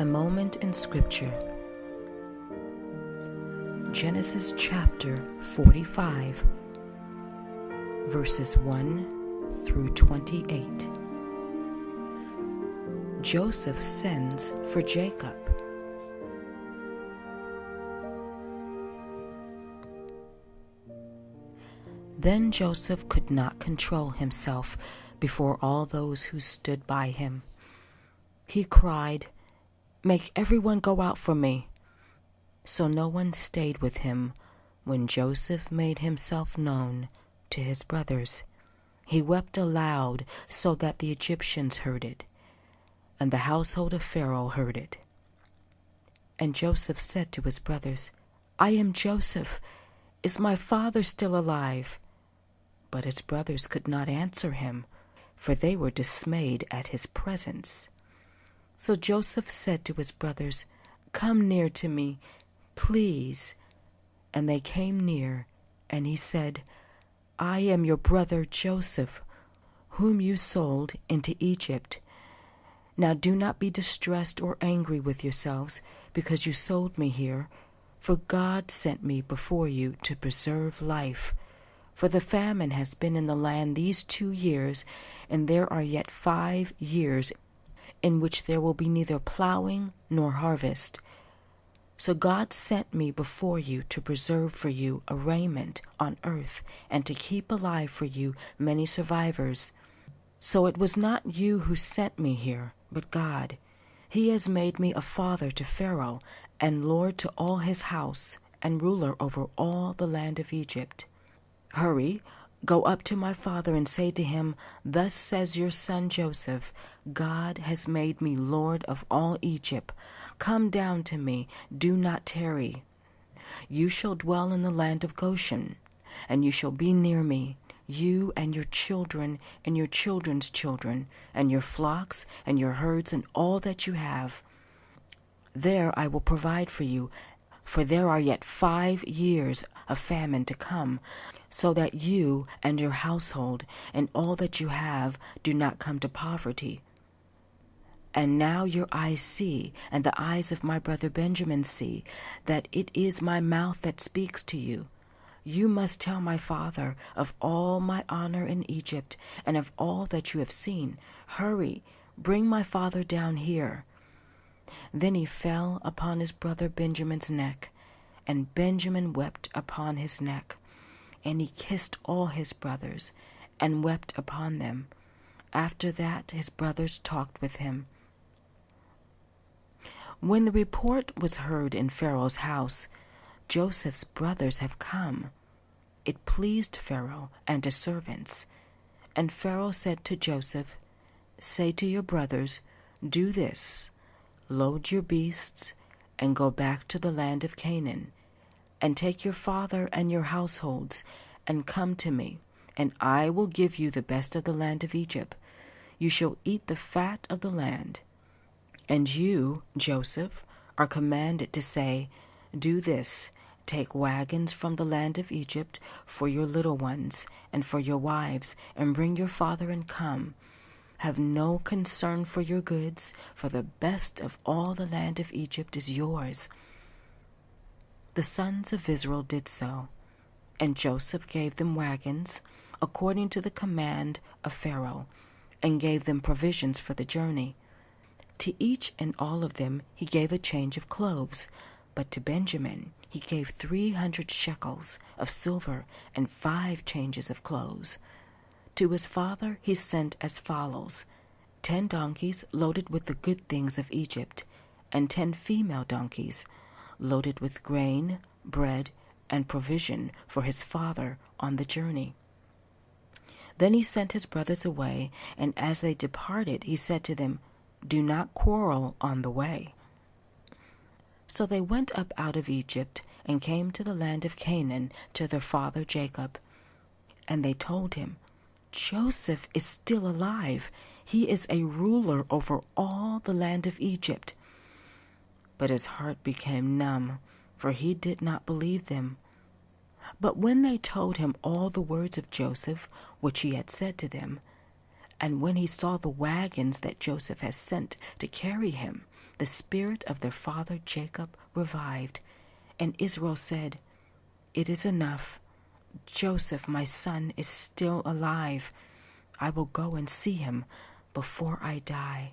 A moment in Scripture. Genesis chapter 45, verses 1 through 28. Joseph sends for Jacob. Then Joseph could not control himself before all those who stood by him. He cried, "Make everyone go out from me." So no one stayed with him when Joseph made himself known to his brothers. He wept aloud so that the Egyptians heard it, and the household of Pharaoh heard it. And Joseph said to his brothers, "I am Joseph. Is my father still alive?" But his brothers could not answer him, for they were dismayed at his presence. So Joseph said to his brothers, "Come near to me, please." And they came near, and he said, "I am your brother Joseph, whom you sold into Egypt. Now do not be distressed or angry with yourselves because you sold me here, for God sent me before you to preserve life. For the famine has been in the land these 2 years, and there are yet 5 years in which there will be neither plowing nor harvest. So God sent me before you to preserve for you a raiment on earth, and to keep alive for you many survivors. So it was not you who sent me here, but God. He has made me a father to Pharaoh, and lord to all his house, and ruler over all the land of Egypt. Hurry, go up to my father and say to him, 'Thus says your son Joseph, God has made me lord of all Egypt. Come down to me, do not tarry. You shall dwell in the land of Goshen, and you shall be near me, you and your children and your children's children, and your flocks and your herds and all that you have. There I will provide for you, for there are yet 5 years of famine to come, so that you and your household and all that you have do not come to poverty. And now your eyes see, and the eyes of my brother Benjamin see, that it is my mouth that speaks to you. You must tell my father of all my honor in Egypt, and of all that you have seen. Hurry, bring my father down here." Then he fell upon his brother Benjamin's neck, and Benjamin wept upon his neck. And he kissed all his brothers, and wept upon them. After that his brothers talked with him. When the report was heard in Pharaoh's house, "Joseph's brothers have come," it pleased Pharaoh and his servants. And Pharaoh said to Joseph, "Say to your brothers, 'Do this, load your beasts, and go back to the land of Canaan, and take your father and your households, and come to me, and I will give you the best of the land of Egypt. You shall eat the fat of the land.' And you, Joseph, are commanded to say, 'Do this, take wagons from the land of Egypt for your little ones and for your wives, and bring your father and come. Have no concern for your goods, for the best of all the land of Egypt is yours.'" The sons of Israel did so, and Joseph gave them wagons, according to the command of Pharaoh, and gave them provisions for the journey. To each and all of them he gave a change of clothes, but to Benjamin he gave 300 shekels of silver and 5 changes of clothes. To his father he sent as follows: 10 donkeys loaded with the good things of Egypt, and 10 female donkeys loaded with grain, bread, and provision for his father on the journey. Then he sent his brothers away, and as they departed he said to them, "Do not quarrel on the way." So they went up out of Egypt, and came to the land of Canaan to their father Jacob. And they told him, "Joseph is still alive. He is a ruler over all the land of Egypt." But his heart became numb, for he did not believe them. But when they told him all the words of Joseph, which he had said to them, And when he saw the wagons that Joseph had sent to carry him, the spirit of their father Jacob revived. And Israel said, "It is enough. Joseph, my son, is still alive. I will go and see him before I die."